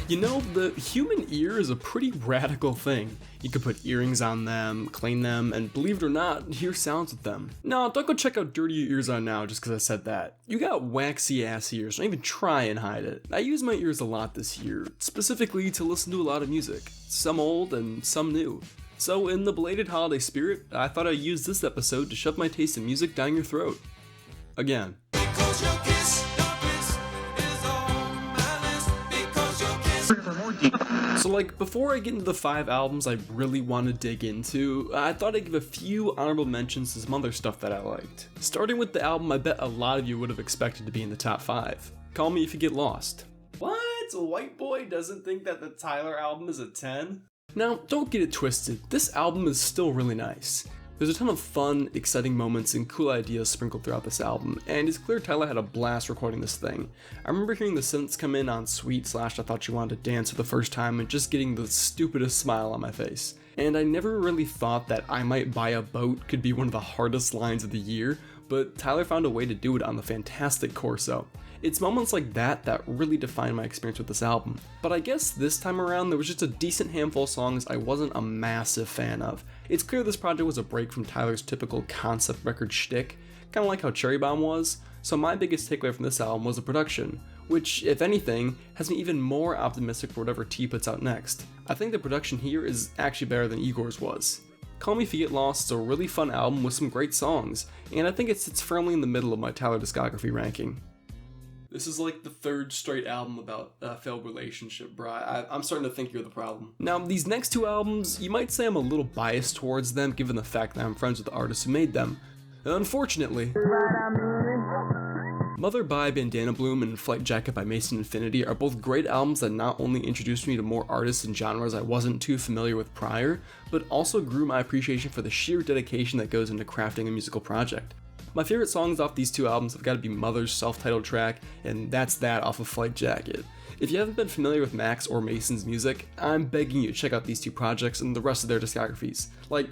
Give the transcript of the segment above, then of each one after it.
You know, the human ear is a pretty radical thing. You can put earrings on them, clean them, and believe it or not, hear sounds with them. No, don't go check how dirty your ears are now just because I said that. You got waxy ass ears, don't even try and hide it. I use my ears a lot this year, specifically to listen to a lot of music, some old and some new. So in the belated holiday spirit, I thought I'd use this episode to shove my taste in music down your throat. Again. So before I get into the 5 albums I really want to dig into, I thought I'd give a few honorable mentions to some other stuff that I liked. Starting with the album I bet a lot of you would have expected to be in the top 5. Call Me If You Get Lost. What? A white boy doesn't think that the Tyler album is a 10? Now, don't get it twisted, this album is still really nice. There's a ton of fun, exciting moments and cool ideas sprinkled throughout this album, and it's clear Tyler had a blast recording this thing. I remember hearing the synths come in on Sweet / I Thought You Wanted to Dance for the first time and just getting the stupidest smile on my face. And I never really thought that I Might Buy a Boat could be one of the hardest lines of the year, but Tyler found a way to do it on the fantastic Corso. It's moments like that that really define my experience with this album. But I guess this time around there was just a decent handful of songs I wasn't a massive fan of. It's clear this project was a break from Tyler's typical concept record shtick, kinda like how Cherry Bomb was, so my biggest takeaway from this album was the production, which, if anything, has me even more optimistic for whatever T puts out next. I think the production here is actually better than Igor's was. Call Me If You Get Lost is a really fun album with some great songs, and I think it sits firmly in the middle of my Tyler discography ranking. This is like the 3rd straight album about a failed relationship, bro. I'm starting to think you're the problem. Now, these next 2 albums, you might say I'm a little biased towards them given the fact that I'm friends with the artists who made them. Unfortunately, Mother by Bandana Bloom and Flight Jacket by Mason Infinity are both great albums that not only introduced me to more artists and genres I wasn't too familiar with prior, but also grew my appreciation for the sheer dedication that goes into crafting a musical project. My favorite songs off these 2 albums have got to be Mother's self-titled track, and That's That off of Flight Jacket. If you haven't been familiar with Max or Mason's music, I'm begging you to check out these 2 projects and the rest of their discographies.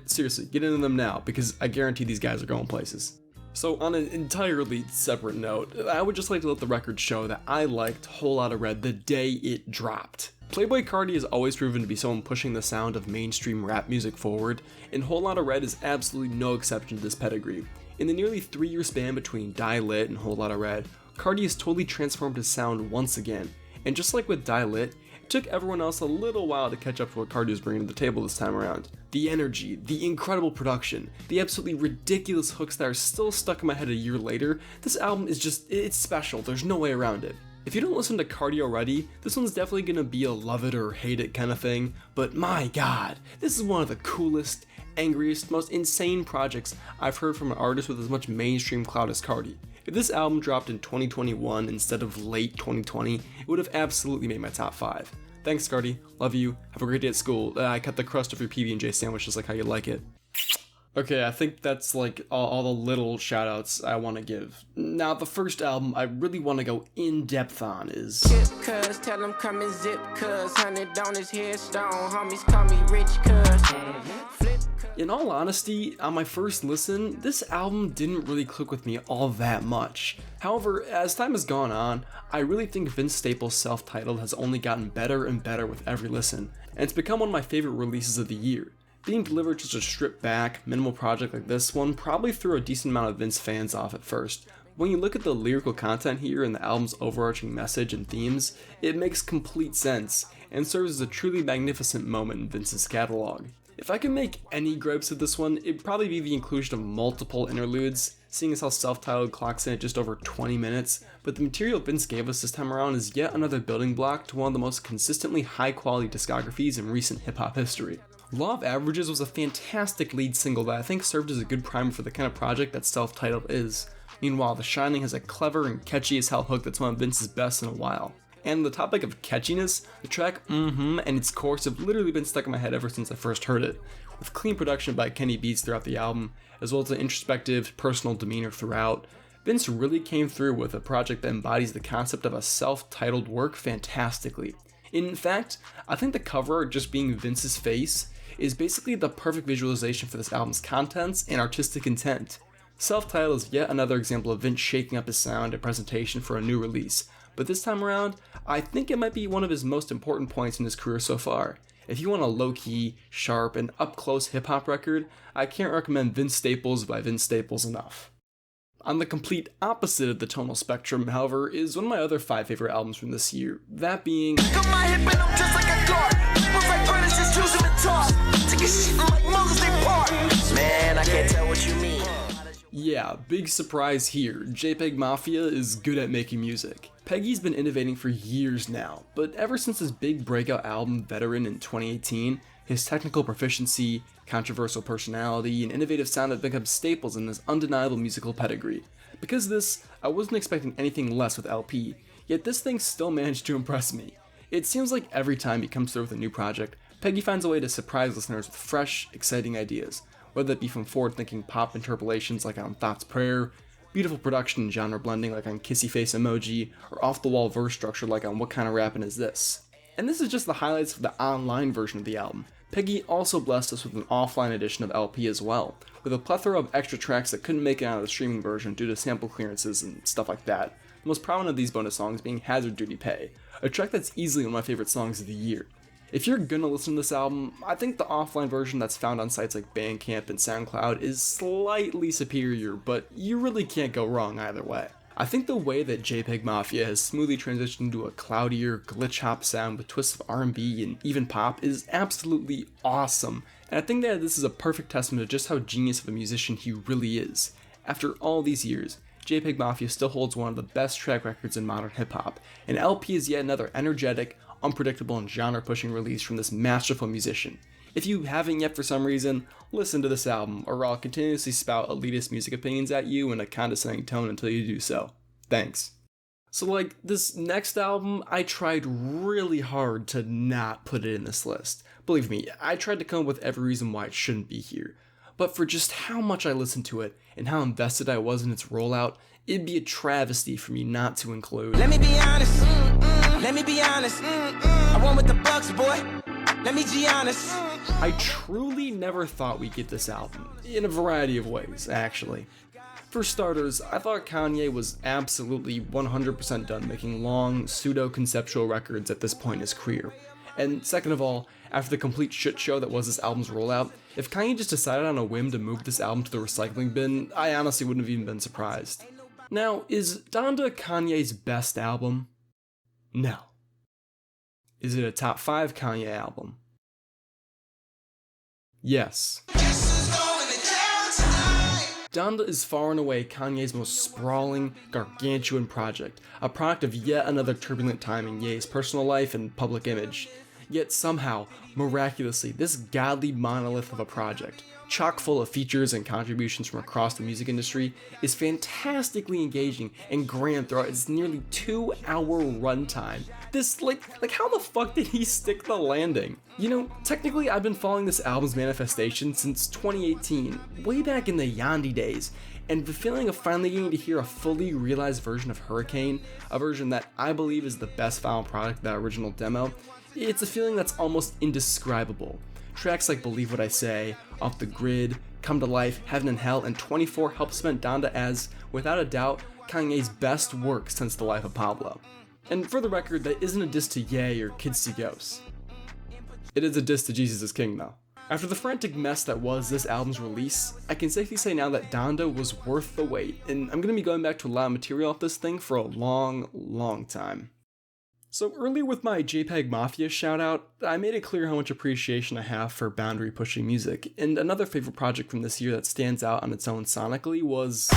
Seriously, get into them now, because I guarantee these guys are going places. So on an entirely separate note, I would just like to let the record show that I liked Whole Lotta Red the day it dropped. Playboi Carti has always proven to be someone pushing the sound of mainstream rap music forward, and Whole Lotta Red is absolutely no exception to this pedigree. In the nearly 3-year span between Die Lit and Whole Lotta Red, Carti has totally transformed his sound once again, and just like with Die Lit, it took everyone else a little while to catch up to what Carti was bringing to the table this time around. The energy, the incredible production, the absolutely ridiculous hooks that are still stuck in my head a year later, this album is just, it's special, there's no way around it. If you don't listen to Carti already, this one's definitely gonna be a love it or hate it kind of thing, but my god, this is one of the coolest, angriest, most insane projects I've heard from an artist with as much mainstream clout as Carti. If this album dropped in 2021 instead of late 2020, it would have absolutely made my top 5. Thanks Carti, love you, have a great day at school, I cut the crust of your PB&J sandwich just like how you like it. Okay, I think that's all the little shoutouts I want to give. Now, the first album I really want to go in depth on is Cuz, tell him come and zip, cuz 100 on his headstone, homies call me rich, cuz. In all honesty, on my first listen, this album didn't really click with me all that much. However, as time has gone on, I really think Vince Staples' self-titled has only gotten better and better with every listen, and it's become one of my favorite releases of the year. Being delivered to such a stripped back, minimal project like this one probably threw a decent amount of Vince fans off at first. When you look at the lyrical content here and the album's overarching message and themes, it makes complete sense, and serves as a truly magnificent moment in Vince's catalog. If I could make any gripes of this one, it'd probably be the inclusion of multiple interludes, seeing as how self-titled clocks in at just over 20 minutes, but the material Vince gave us this time around is yet another building block to one of the most consistently high-quality discographies in recent hip-hop history. Law of Averages was a fantastic lead single that I think served as a good primer for the kind of project that self-titled is. Meanwhile, The Shining has a clever and catchy as hell hook that's one of Vince's best in a while. And on the topic of catchiness, the track and its chorus have literally been stuck in my head ever since I first heard it, with clean production by Kenny Beats throughout the album, as well as an introspective, personal demeanor throughout. Vince really came through with a project that embodies the concept of a self-titled work fantastically. In fact, I think the cover art just being Vince's face is basically the perfect visualization for this album's contents and artistic intent. Self-titled is yet another example of Vince shaking up his sound and presentation for a new release, but this time around, I think it might be one of his most important points in his career so far. If you want a low-key, sharp, and up-close hip-hop record, I can't recommend Vince Staples by Vince Staples enough. On the complete opposite of the tonal spectrum, however, is one of my other 5 favorite albums from this year, that being Man, I can't tell what you mean. Yeah, big surprise here, JPEG Mafia is good at making music. Peggy's been innovating for years now, but ever since his big breakout album Veteran in 2018, his technical proficiency, controversial personality, and innovative sound have become staples in his undeniable musical pedigree. Because of this, I wasn't expecting anything less with LP, yet this thing still managed to impress me. It seems like every time he comes through with a new project, Peggy finds a way to surprise listeners with fresh, exciting ideas, whether it be from forward-thinking pop interpolations like on Thought's Prayer, beautiful production and genre blending like on Kissy Face Emoji, or off-the-wall verse structure like on What Kind of Rappin' Is This? And this is just the highlights of the online version of the album. Peggy also blessed us with an offline edition of LP as well, with a plethora of extra tracks that couldn't make it out of the streaming version due to sample clearances and stuff like that. The most prominent of these bonus songs being Hazard Duty Pay, a track that's easily one of my favorite songs of the year. If you're gonna listen to this album, I think the offline version that's found on sites like Bandcamp and SoundCloud is slightly superior, but you really can't go wrong either way. I think the way that JPEG Mafia has smoothly transitioned into a cloudier, glitch hop sound with twists of R&B and even pop is absolutely awesome, and I think that this is a perfect testament to just how genius of a musician he really is. After all these years, JPEG Mafia still holds one of the best track records in modern hip-hop, and LP is yet another energetic, unpredictable, and genre-pushing release from this masterful musician. If you haven't yet for some reason, listen to this album, or I'll continuously spout elitist music opinions at you in a condescending tone until you do so. Thanks. So like, this next album, I tried really hard to not put it in this list. Believe me, I tried to come up with every reason why it shouldn't be here. But for just how much I listened to it, and how invested I was in its rollout, it'd be a travesty for me not to include. Let me be honest, let me be honest, I won with the Bucks, boy, let me be honest. I truly never thought we'd get this album, in a variety of ways, actually. For starters, I thought Kanye was absolutely 100% done making long, pseudo-conceptual records at this point in his career. And second of all, after the complete shit show that was this album's rollout, if Kanye just decided on a whim to move this album to the recycling bin, I honestly wouldn't have even been surprised. Now, is Donda Kanye's best album? No. Is it a top 5 Kanye album? Yes. Donda is far and away Kanye's most sprawling, gargantuan project, a product of yet another turbulent time in Ye's personal life and public image. Yet somehow, miraculously, this godly monolith of a project, chock full of features and contributions from across the music industry, is fantastically engaging and grand throughout its nearly 2-hour runtime. This, like how the fuck did he stick the landing? You know, technically I've been following this album's manifestation since 2018, way back in the Yandi days, and the feeling of finally getting to hear a fully realized version of Hurricane, a version that I believe is the best final product of that original demo, it's a feeling that's almost indescribable. Tracks like Believe What I Say, Off the Grid, Come to Life, Heaven and Hell, and 24 help cement Donda as, without a doubt, Kanye's best work since The Life of Pablo. And for the record, that isn't a diss to Ye or Kids See Ghosts. It is a diss to Jesus is King though. After the frantic mess that was this album's release, I can safely say now that Donda was worth the wait, and I'm going to be going back to a lot of material off this thing for a long time. So earlier with my JPEG Mafia shoutout, I made it clear how much appreciation I have for boundary pushing music, and another favorite project from this year that stands out on its own sonically was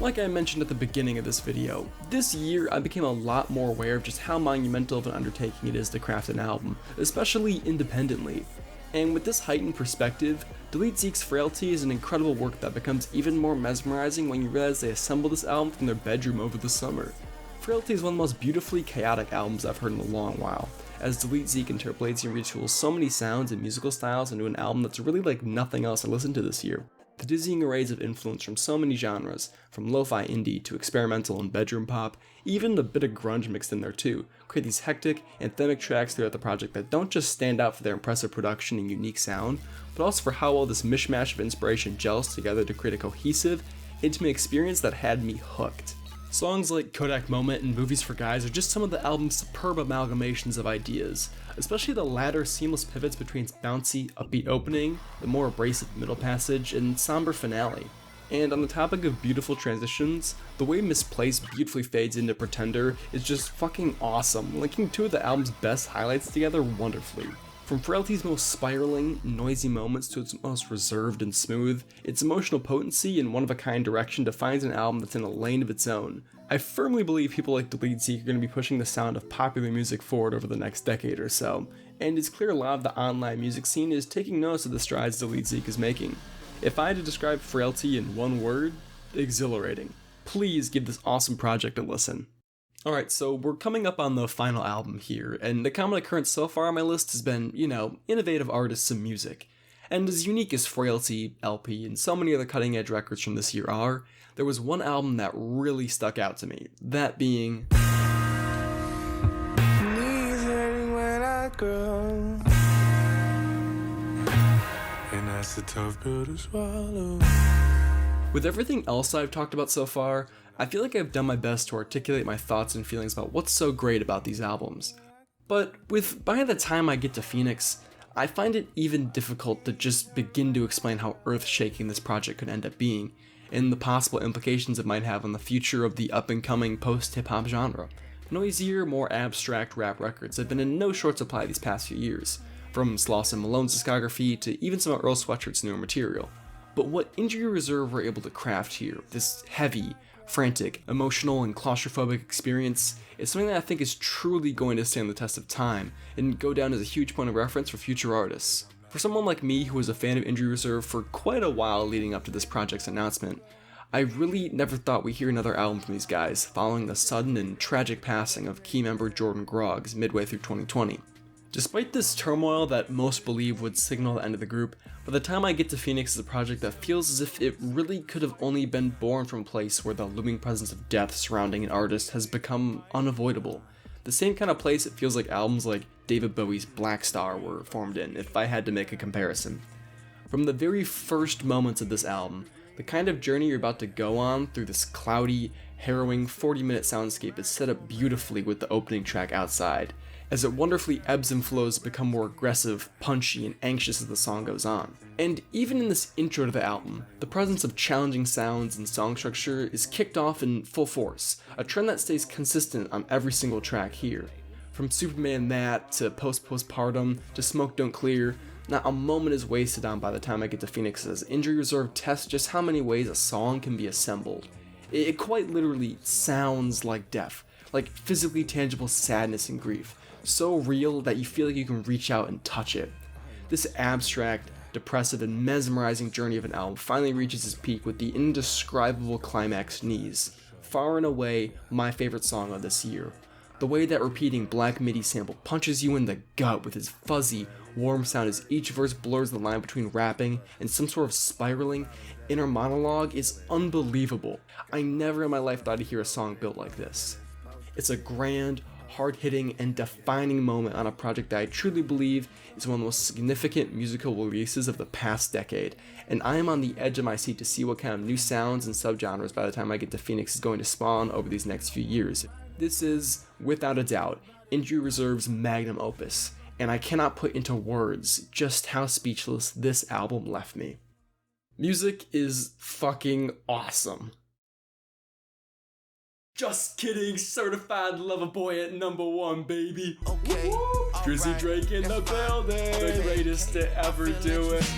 like I mentioned at the beginning of this video, this year I became a lot more aware of just how monumental of an undertaking it is to craft an album, especially independently. And with this heightened perspective, Delete Zeke's Frailty is an incredible work that becomes even more mesmerizing when you realize they assembled this album from their bedroom over the summer. Frailty is one of the most beautifully chaotic albums I've heard in a long while, as Delete Zeke interpolates and retools so many sounds and musical styles into an album that's really like nothing else I listened to this year. The dizzying arrays of influence from so many genres, from lo-fi indie to experimental and bedroom pop, even a bit of grunge mixed in there too, create these hectic, anthemic tracks throughout the project that don't just stand out for their impressive production and unique sound, but also for how well this mishmash of inspiration gels together to create a cohesive, intimate experience that had me hooked. Songs like Kodak Moment and Movies for Guys are just some of the album's superb amalgamations of ideas, especially the latter seamless pivots between its bouncy, upbeat opening, the more abrasive middle passage, and somber finale. And on the topic of beautiful transitions, the way Misplaced beautifully fades into Pretender is just fucking awesome, linking two of the album's best highlights together wonderfully. From Frailty's most spiraling, noisy moments to its most reserved and smooth, its emotional potency and one-of-a-kind direction defines an album that's in a lane of its own. I firmly believe people like the lead Zeke are going to be pushing the sound of popular music forward over the next decade or so, and it's clear a lot of the online music scene is taking notice of the strides the lead Zeke is making. If I had to describe Frailty in one word, exhilarating. Please give this awesome project a listen. Alright, so we're coming up on the final album here, and the common occurrence so far on my list has been, innovative artists and music. And as unique as Frailty, LP, and so many other cutting-edge records from this year are, there was one album that really stuck out to me, that being... And that's a tough pill to swallow. With everything else I've talked about so far, I feel like I've done my best to articulate my thoughts and feelings about what's so great about these albums. But by the time I get to Phoenix, I find it even difficult to just begin to explain how earth-shaking this project could end up being, and the possible implications it might have on the future of the up-and-coming post-hip-hop genre. Noisier, more abstract rap records have been in no short supply these past few years, from Sloss and Malone's discography to even some of Earl Sweatshirt's newer material. But what Injury Reserve were able to craft here, this heavy, frantic, emotional, and claustrophobic experience, is something that I think is truly going to stand the test of time and go down as a huge point of reference for future artists. For someone like me who was a fan of Injury Reserve for quite a while leading up to this project's announcement, I really never thought we'd hear another album from these guys following the sudden and tragic passing of key member Jordan Groggs midway through 2020. Despite this turmoil that most believe would signal the end of the group, by the time I get to Phoenix is a project that feels as if it really could have only been born from a place where the looming presence of death surrounding an artist has become unavoidable. The same kind of place it feels like albums like David Bowie's Black Star were formed in, if I had to make a comparison. From the very first moments of this album, the kind of journey you're about to go on through this cloudy, harrowing 40-minute soundscape is set up beautifully with the opening track Outside, as it wonderfully ebbs and flows to become more aggressive, punchy, and anxious as the song goes on. And even in this intro to the album, the presence of challenging sounds and song structure is kicked off in full force, a trend that stays consistent on every single track here. From Superman That to Postpartum to Smoke Don't Clear, not a moment is wasted on by the time I get to Phoenix as Injury Reserve tests just how many ways a song can be assembled. It quite literally sounds like death, like physically tangible sadness and grief, so real that you feel like you can reach out and touch it. This abstract, depressive, and mesmerizing journey of an album finally reaches its peak with the indescribable climax Knees, far and away my favorite song of this year. The way that repeating Black MIDI sample punches you in the gut with its fuzzy, warm sound as each verse blurs the line between rapping and some sort of spiraling inner monologue is unbelievable. I never in my life thought I'd hear a song built like this. It's a grand, hard-hitting, and defining moment on a project that I truly believe is one of the most significant musical releases of the past decade, and I am on the edge of my seat to see what kind of new sounds and subgenres by the time I get to Phoenix is going to spawn over these next few years. This is, without a doubt, Injury Reserve's magnum opus, and I cannot put into words just how speechless this album left me. Music is fucking awesome. Just kidding, certified lover boy at #1, baby. Okay. Drizzy Drake in the building, the greatest to ever do it.